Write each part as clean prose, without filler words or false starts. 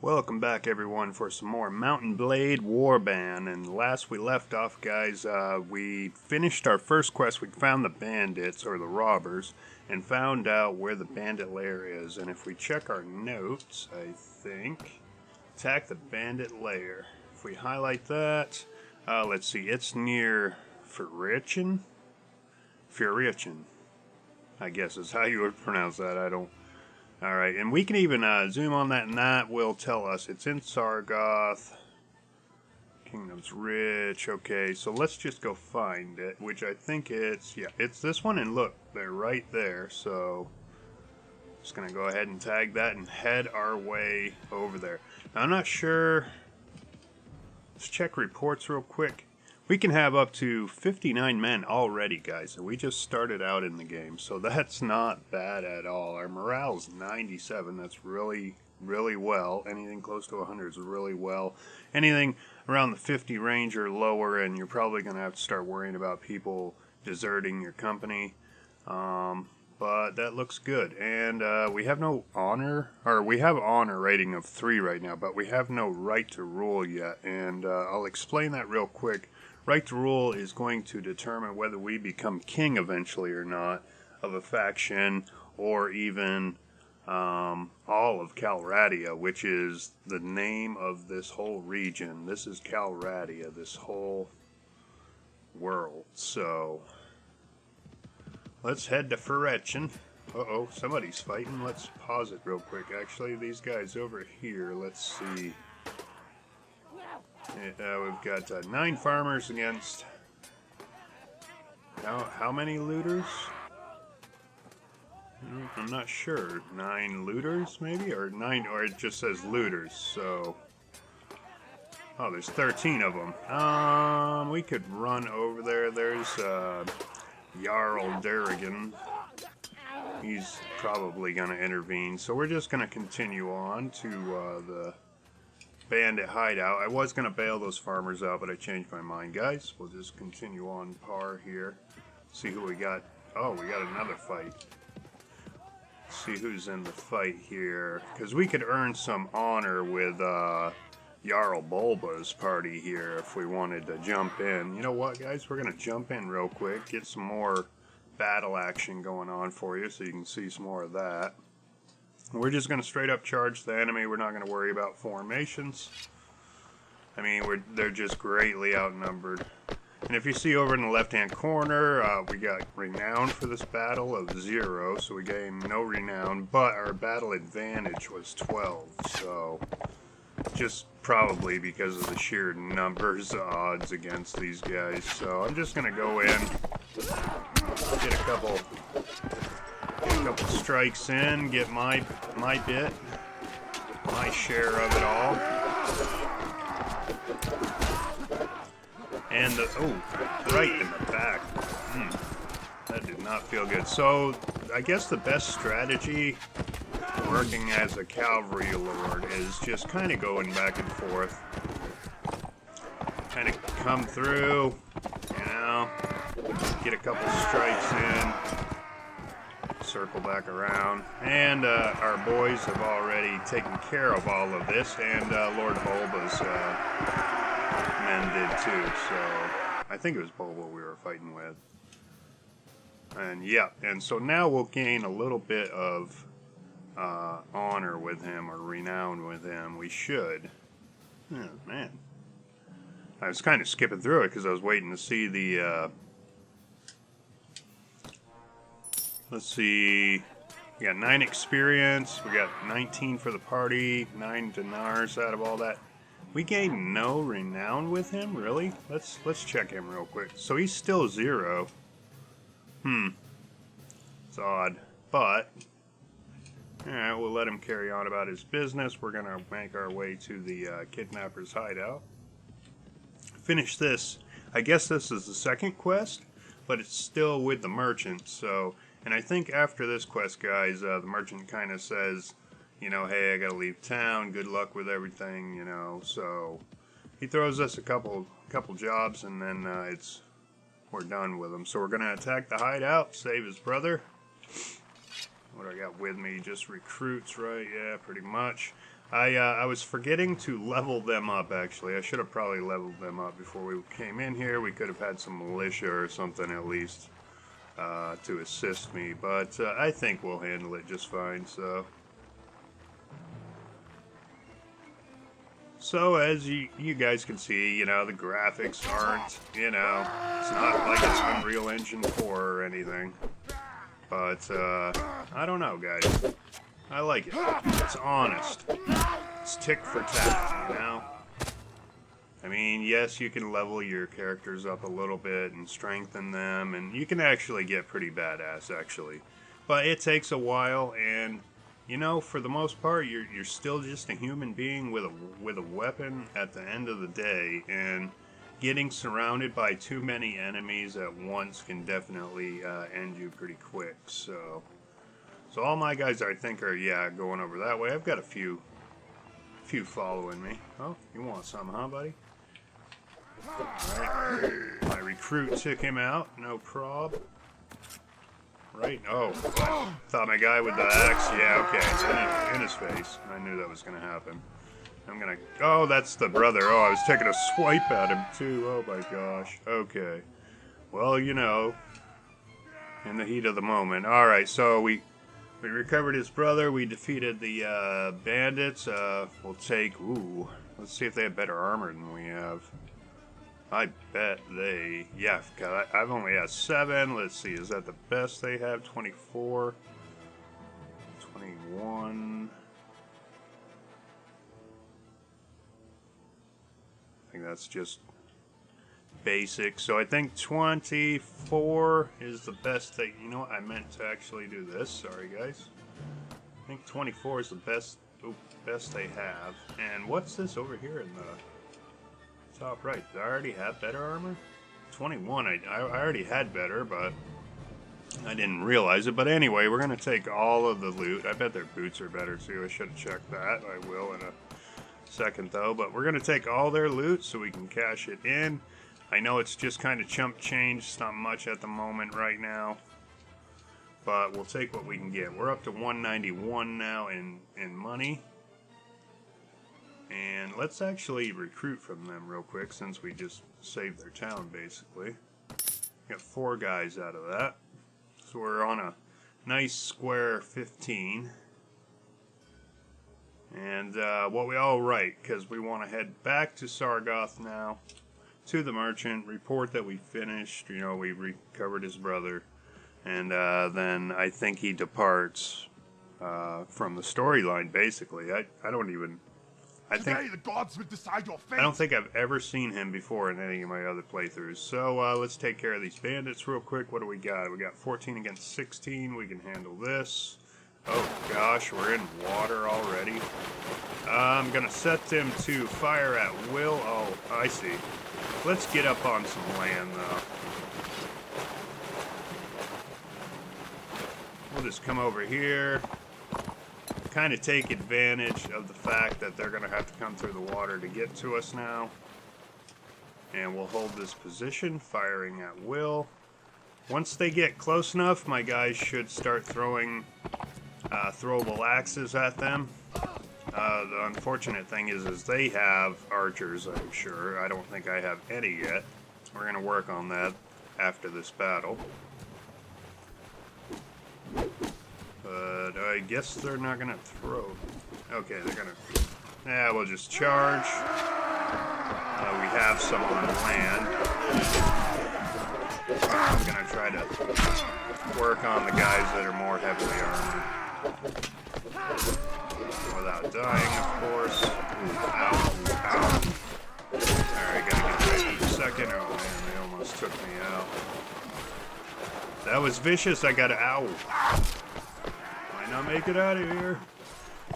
Welcome back everyone for some more Mountain Blade Warband. And last we left off, guys, we finished our first quest. We found the bandits, or the robbers, and found out where the bandit lair is. And if we check our notes, I think, attack the bandit lair. If we highlight that, let's see, it's near Furichen, I guess is how you would pronounce that. I don't. Alright, and we can even zoom on that, and that will tell us it's in Sargoth. Kingdom's Rich. Okay, so let's just go find it, which I think it's, yeah, it's this one, and look, they're right there, so just gonna go ahead and tag that and head our way over there. Now, I'm not sure. Let's check reports real quick. We can have up to 59 men already, guys, and we just started out in the game, so that's not bad at all. Our morale's 97, that's really well. Anything close to 100 is really well. Anything around the 50 range or lower, and you're probably going to have to start worrying about people deserting your company. But that looks good, and we have no honor, or we have honor rating of 3 right now, but we have no right to rule yet, and I'll explain that real quick. Right to rule is going to determine whether we become king eventually or not of a faction, or even all of Calradia, which is the name of this whole region. This is Calradia, this whole world. So let's head to Furichen. Uh-oh, somebody's fighting. Let's pause it real quick. Actually, these guys over here, let's see. We've got 9 farmers against how many looters? I'm not sure. 9 looters, maybe, or 9, or it just says looters. So, oh, there's 13 of them. We could run over there. There's Jarl Durrigan. He's probably gonna intervene. So we're just gonna continue on to the bandit hideout. I was going to bail those farmers out, but I changed my mind, guys. We'll just continue on par here. See who we got. Oh, we got another fight. See who's in the fight here. Because we could earn some honor with Jarl Bulba's party here if we wanted to jump in. You know what, guys? We're going to jump in real quick. Get some more battle action going on for you so you can see some more of that. We're just going to straight up charge the enemy. We're not going to worry about formations. I mean, they're just greatly outnumbered. And if you see over in the left-hand corner, we got renown for this battle of 0, so we gained no renown, but our battle advantage was 12, so just probably because of the sheer numbers odds against these guys. So I'm just going to go in, get a couple strikes in, get my bit, my share of it all. And right in the back. That did not feel good. So I guess the best strategy working as a cavalry lord is just kind of going back and forth. Kind of come through, you know, get a couple strikes in. Circle back around, and our boys have already taken care of all of this, and Lord Bulba's men did too, so I think it was Bulba we were fighting with. And yeah, and so now we'll gain a little bit of honor with him, or renown with him. We should. Oh, man. I was kind of skipping through it because I was waiting to see the let's see, we got 9 experience, we got 19 for the party, 9 dinars out of all that. We gained no renown with him, really? Let's check him real quick. So he's still 0. It's odd, but alright, we'll let him carry on about his business. We're gonna make our way to the kidnapper's hideout. Finish this. I guess this is the second quest, but it's still with the merchant, so. And I think after this quest, guys, the merchant kind of says, you know, hey, I gotta leave town, good luck with everything, you know, so he throws us a couple jobs, and then we're done with him. So we're gonna attack the hideout, save his brother. What do I got with me? Just recruits, right? Yeah, pretty much. I was forgetting to level them up, actually. I should have probably leveled them up before we came in here. We could have had some militia or something at least to assist me, but I think we'll handle it just fine, so... So, as you guys can see, you know, the graphics aren't, you know, it's not like it's Unreal Engine 4 or anything. But, I don't know, guys. I like it. It's honest. It's tick for tack, you know? I mean, yes, you can level your characters up a little bit and strengthen them, and you can actually get pretty badass, actually. But it takes a while, and... You know, for the most part, you're still just a human being with a weapon at the end of the day, and getting surrounded by too many enemies at once can definitely end you pretty quick. So all my guys, I think, are going over that way. I've got a few following me. Oh, you want some, huh, buddy? All right. My recruit took him out. No prob. Right? Oh, thought my guy with the axe. Yeah, okay. In his face. I knew that was going to happen. I'm going to... Oh, that's the brother. Oh, I was taking a swipe at him, too. Oh, my gosh. Okay. Well, you know, in the heat of the moment. All right, so we recovered his brother. We defeated the bandits. We'll take... Ooh, let's see if they have better armor than we have. I bet they... Yeah, I've only had 7. Let's see, is that the best they have? 24. 21. I think that's just basic. So I think 24 is the best they... You know what? I meant to actually do this. Sorry, guys. I think 24 is the best they have. And what's this over here in the... top right? Did I already have better armor? 21, I already had better, but I didn't realize it. But anyway, we're going to take all of the loot. I bet their boots are better too. I should have checked that. I will in a second though. But we're going to take all their loot so we can cash it in. I know it's just kind of chump change. It's not much at the moment right now. But we'll take what we can get. We're up to 191 now in money. And let's actually recruit from them real quick since we just saved their town, basically. Got 4 guys out of that. So we're on a nice square 15. And right, because we want to head back to Sargoth now, to the merchant, report that we finished, you know, we recovered his brother. And then I think he departs from the storyline, basically. I don't even... Today the gods will decide your fate. I don't think I've ever seen him before in any of my other playthroughs. So let's take care of these bandits real quick. What do we got? We got 14 against 16. We can handle this. Oh gosh, we're in water already. I'm gonna set them to fire at will. Oh, I see. Let's get up on some land though. We'll just come over here. Kind of take advantage of the fact that they're going to have to come through the water to get to us now. And we'll hold this position, firing at will. Once they get close enough, my guys should start throwing throwable axes at them. The unfortunate thing is they have archers, I'm sure. I don't think I have any yet. We're going to work on that after this battle. But I guess they're not going to throw. Okay, they're going to... Yeah, we'll just charge. We have some on land. I'm going to try to work on the guys that are more heavily armored. Without dying, of course. Ooh, ow, ow. Alright, gotta get ready for a second. Oh man, they almost took me out. That was vicious. I gotta... Ow. Might not make it out of here.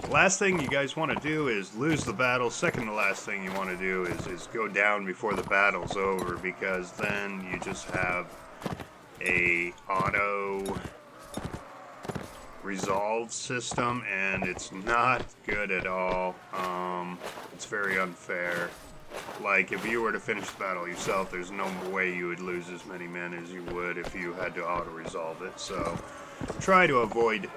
Last thing you guys want to do is lose the battle. Second to last thing you want to do is go down before the battle's over, because then you just have a auto resolve system and it's not good at all. It's very unfair. Like, if you were to finish the battle yourself, there's no way you would lose as many men as you would if you had to auto resolve it. So try to avoid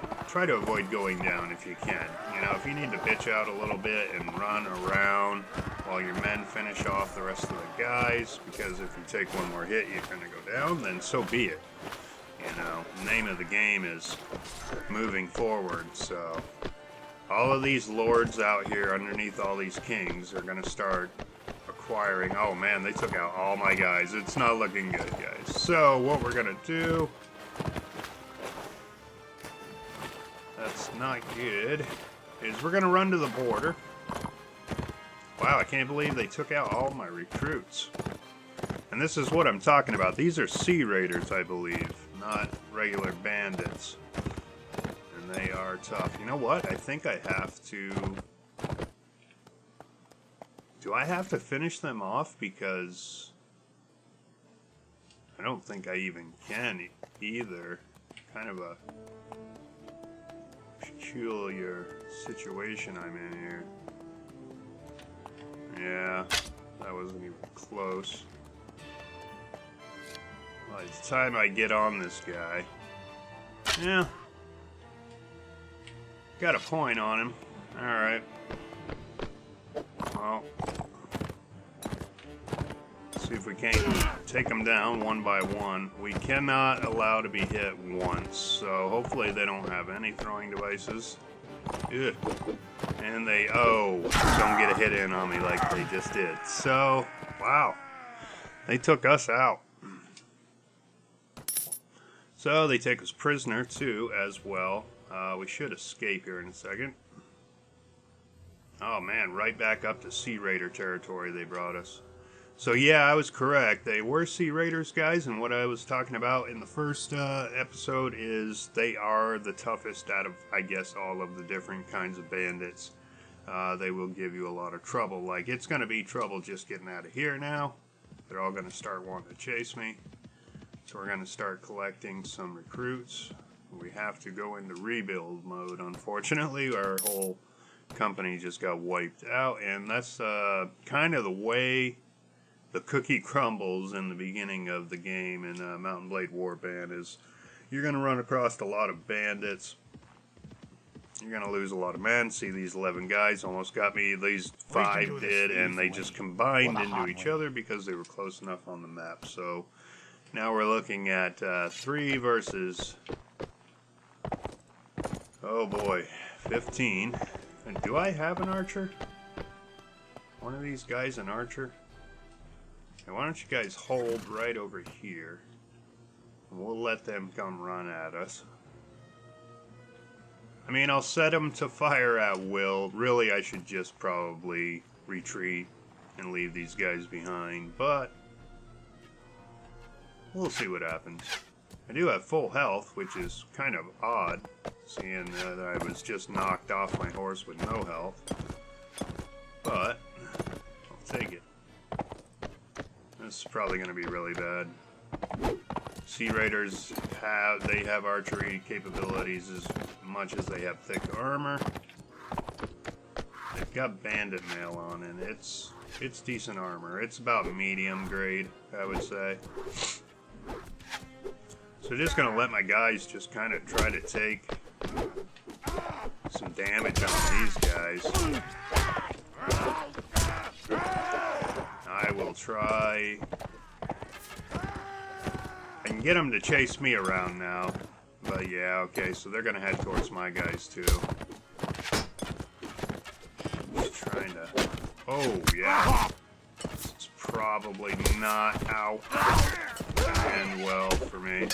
going down if you can. You know, if you need to bitch out a little bit and run around while your men finish off the rest of the guys, because if you take one more hit, you're gonna go down, then so be it. You know, the name of the game is moving forward, so all of these lords out here underneath all these kings are gonna start acquiring. Oh man, they took out all my guys. It's not looking good, guys. So what we're gonna do, that's not good, is we're gonna run to the border. Wow, I can't believe they took out all my recruits. And this is what I'm talking about. These are sea raiders, I believe, not regular bandits. And they are tough. You know what? I think I have to... Do I have to finish them off? Because I don't think I even can either. Kind of a peculiar situation I'm in here. Yeah, that wasn't even close. Well, it's time I get on this guy. Yeah. Got a point on him. Alright. Well, see if we can't take them down one by one. We cannot allow to be hit once, so hopefully they don't have any throwing devices. Ugh. And they, don't get a hit in on me like they just did. So, wow. They took us out. So they take us prisoner too, as well. We should escape here in a second. Oh man, right back up to Sea Raider territory they brought us. So yeah, I was correct. They were Sea Raiders, guys, and what I was talking about in the first episode is they are the toughest out of, I guess, all of the different kinds of bandits. They will give you a lot of trouble. Like, it's going to be trouble just getting out of here now. They're all going to start wanting to chase me. So we're going to start collecting some recruits. We have to go into rebuild mode, unfortunately. Our whole company just got wiped out, and that's kind of the way the cookie crumbles in the beginning of the game in Mountain Blade Warband. Is you're going to run across a lot of bandits. You're going to lose a lot of men. See, these 11 guys almost got me. These 5 did, and they just combined into each other because they were close enough on the map. So now we're looking at 3 versus, oh boy, 15. And do I have an archer? One of these guys an archer? And why don't you guys hold right over here, and we'll let them come run at us. I mean, I'll set them to fire at will. Really, I should just probably retreat and leave these guys behind, but we'll see what happens. I do have full health, which is kind of odd, seeing that I was just knocked off my horse with no health. But I'll take it. This is probably going to be really bad. Sea Raiders have archery capabilities as much as they have thick armor. They've got bandit mail on, and it's decent armor. It's about medium grade, I would say. So just gonna let my guys just kind of try to take some damage on these guys. I will try. I can get them to chase me around now. But yeah, okay, so they're gonna head towards my guys too. Just trying to... Oh, yeah. It's probably not out and well for me.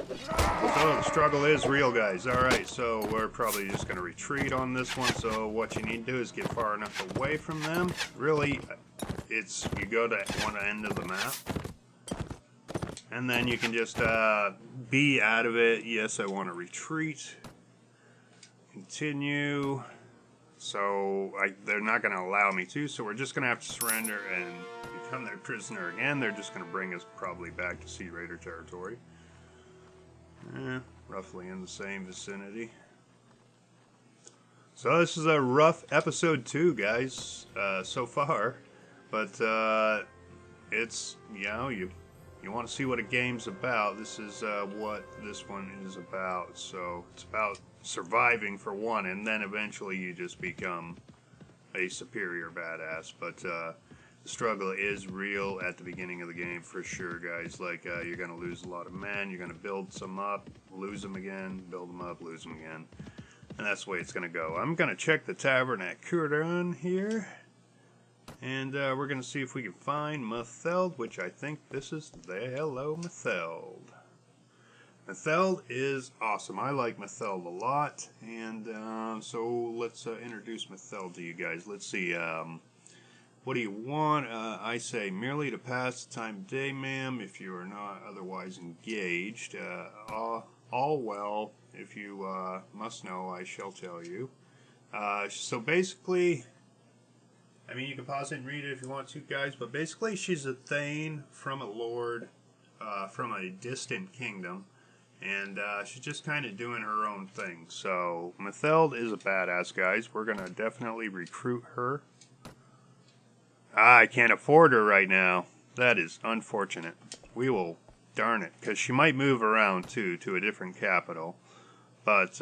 So the struggle is real, guys. Alright, so we're probably just going to retreat on this one. So what you need to do is get far enough away from them. Really, it's you go to one end of the map, and then you can just be out of it. Yes, I want to retreat. Continue. So they're not going to allow me to, so we're just going to have to surrender and become their prisoner again. They're just going to bring us probably back to Sea Raider territory. Roughly in the same vicinity. So this is a rough episode 2, guys, so far. But it's, you know, you you want to see what a game's about, this is what this one is about. So it's about surviving for one, and then eventually you just become a superior badass. But the struggle is real at the beginning of the game for sure, guys. Like, you're going to lose a lot of men, you're going to build some up, lose them again, build them up, lose them again. And that's the way it's going to go. I'm going to check the tavern at Kurdan here. And we're going to see if we can find Matheld, which I think this is the hello Matheld. Matheld is awesome. I like Matheld a lot. And so let's introduce Matheld to you guys. Let's see. What do you want? I say merely to pass the time of day, ma'am, if you are not otherwise engaged. All well. If you must know, I shall tell you. So basically, I mean, you can pause it and read it if you want to, guys, but basically she's a Thane from a lord from a distant kingdom, and she's just kind of doing her own thing. So Matheld is a badass, guys. We're going to definitely recruit her. I can't afford her right now. That is unfortunate. We will, darn it, because she might move around, too, to a different capital. But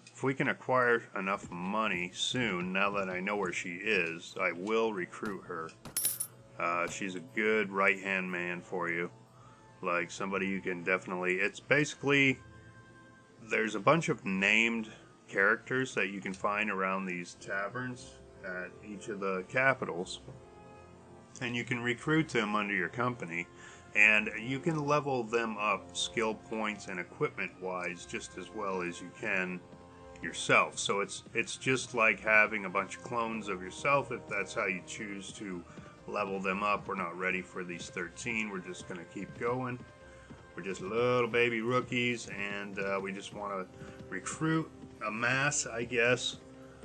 if we can acquire enough money soon, now that I know where she is, I will recruit her. She's a good right-hand man for you. Like, somebody you can definitely... It's basically... There's a bunch of named characters that you can find around these taverns at each of the capitals. And you can recruit them under your company. And you can level them up skill points and equipment wise just as well as you can yourself. So it's just like having a bunch of clones of yourself if that's how you choose to level them up. We're not ready for these 13. We're just going to keep going. We're just little baby rookies, and we just want to recruit, amass, I guess,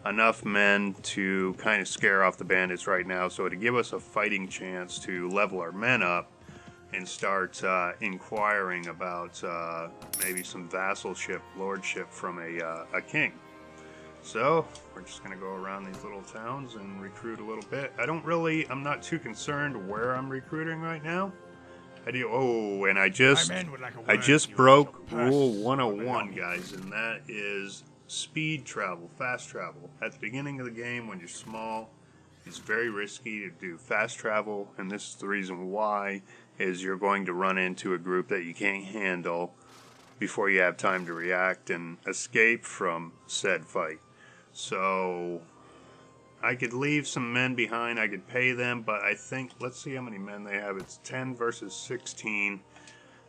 enough men to kind of scare off the bandits right now. So to give us a fighting chance to level our men up and start inquiring about maybe some vassalship, lordship from a king. So we're just going to go around these little towns and recruit a little bit. I'm not too concerned where I'm recruiting right now. And I just broke rule 101, guys, and that is speed travel, fast travel. At the beginning of the game, when you're small, it's very risky to do fast travel, and this is the reason why, is you're going to run into a group that you can't handle before you have time to react and escape from said fight. So I could leave some men behind, I could pay them, but I think, let's see how many men they have. It's 10 versus 16.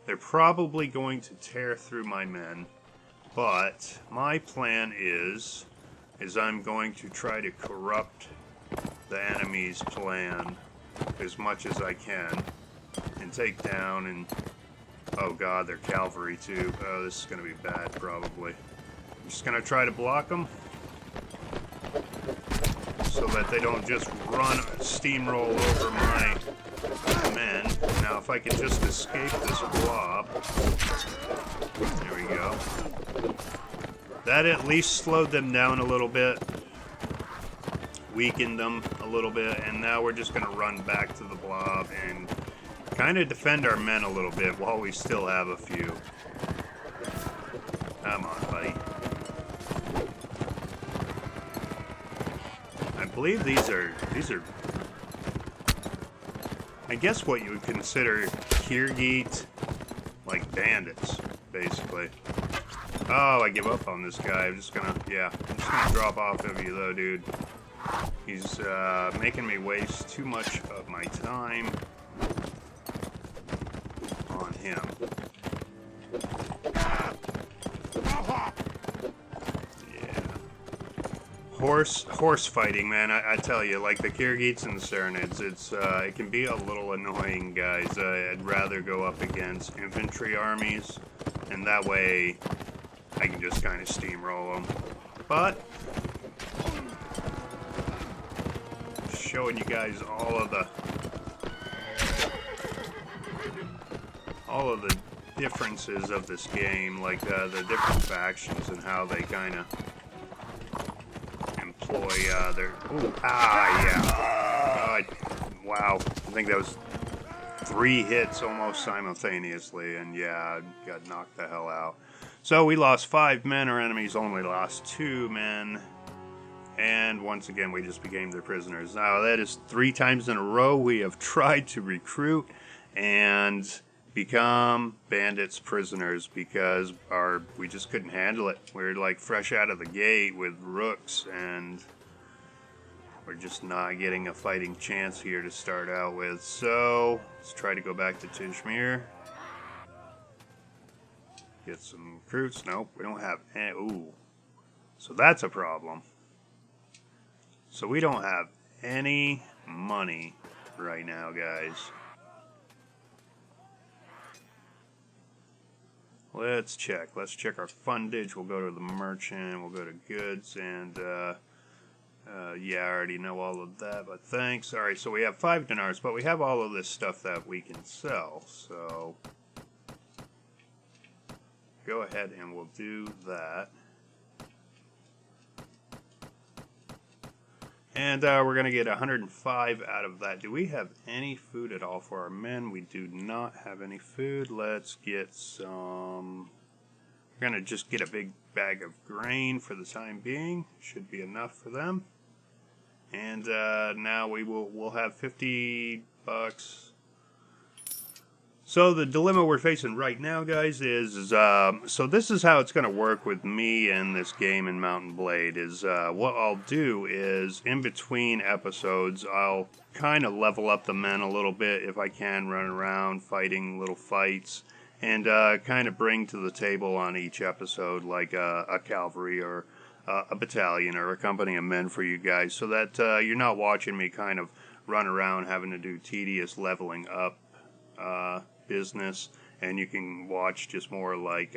They're probably going to tear through my men, but my plan is I'm going to try to corrupt the enemy's plan as much as I can and take down, and oh god, they're cavalry too. Oh, this is going to be bad probably. I'm just going to try to block them so that they don't just steamroll over my men. Now if I could just escape this blob. There we go. That at least slowed them down a little bit, weakened them a little bit, and now we're just going to run back to the blob and kind of defend our men a little bit while we still have a few. Come on, buddy. I believe these are I guess what you would consider Kirgit, like bandits, basically. Oh, I give up on this guy. I'm just gonna drop off of you though, dude. He's making me waste too much of my time on him. Yeah. Horse fighting, man. I tell you, like the Kirgits and the Saranids, it can be a little annoying, guys. I'd rather go up against infantry armies, and that way I can just kind of steamroll them. But showing you guys all of the differences of this game, like the different factions and how they kind of employ their. Ooh, yeah. Wow, I think that was 3 hits almost simultaneously, and yeah, got knocked the hell out. So we lost 5 men. Our enemies only lost 2 men. And once again, we just became their prisoners. Now, that is 3 times in a row we have tried to recruit and become bandits prisoners because we just couldn't handle it. We're like fresh out of the gate with rooks, and we're just not getting a fighting chance here to start out with. So let's try to go back to Tishmir. Get some recruits. Nope, we don't have any. Ooh. So that's a problem. So we don't have any money right now, guys. Let's check. Let's check our fundage. We'll go to the merchant. We'll go to goods. And, yeah, I already know all of that, but thanks. All right, so we have 5 dinars, but we have all of this stuff that we can sell. So go ahead and we'll do that. And we're going to get 105 out of that. Do we have any food at all for our men? We do not have any food. Let's get some. We're going to just get a big bag of grain for the time being. Should be enough for them. And now we'll have 50 bucks. So the dilemma we're facing right now, guys, is so this is how it's going to work with me and this game in Mountain Blade. Is what I'll do is in between episodes, I'll kind of level up the men a little bit if I can, run around fighting little fights, and kind of bring to the table on each episode like a cavalry or a battalion or a company of men for you guys, so that you're not watching me kind of run around having to do tedious leveling up business, and you can watch just more like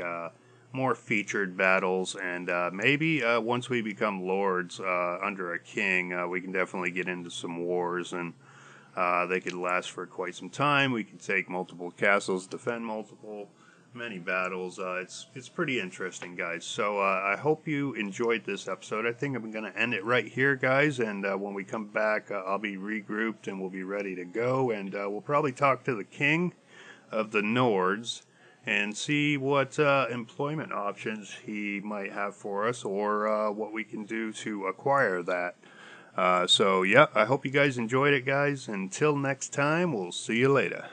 more featured battles, and maybe once we become lords under a king, we can definitely get into some wars, and they could last for quite some time. We can take multiple castles, defend many battles. It's pretty interesting, guys. So I hope you enjoyed this episode. I think I'm going to end it right here, guys, and when we come back, I'll be regrouped and we'll be ready to go, and we'll probably talk to the king of the Nords and see what employment options he might have for us, or what we can do to acquire that. So yeah, I hope you guys enjoyed it, guys. Until next time, we'll see you later.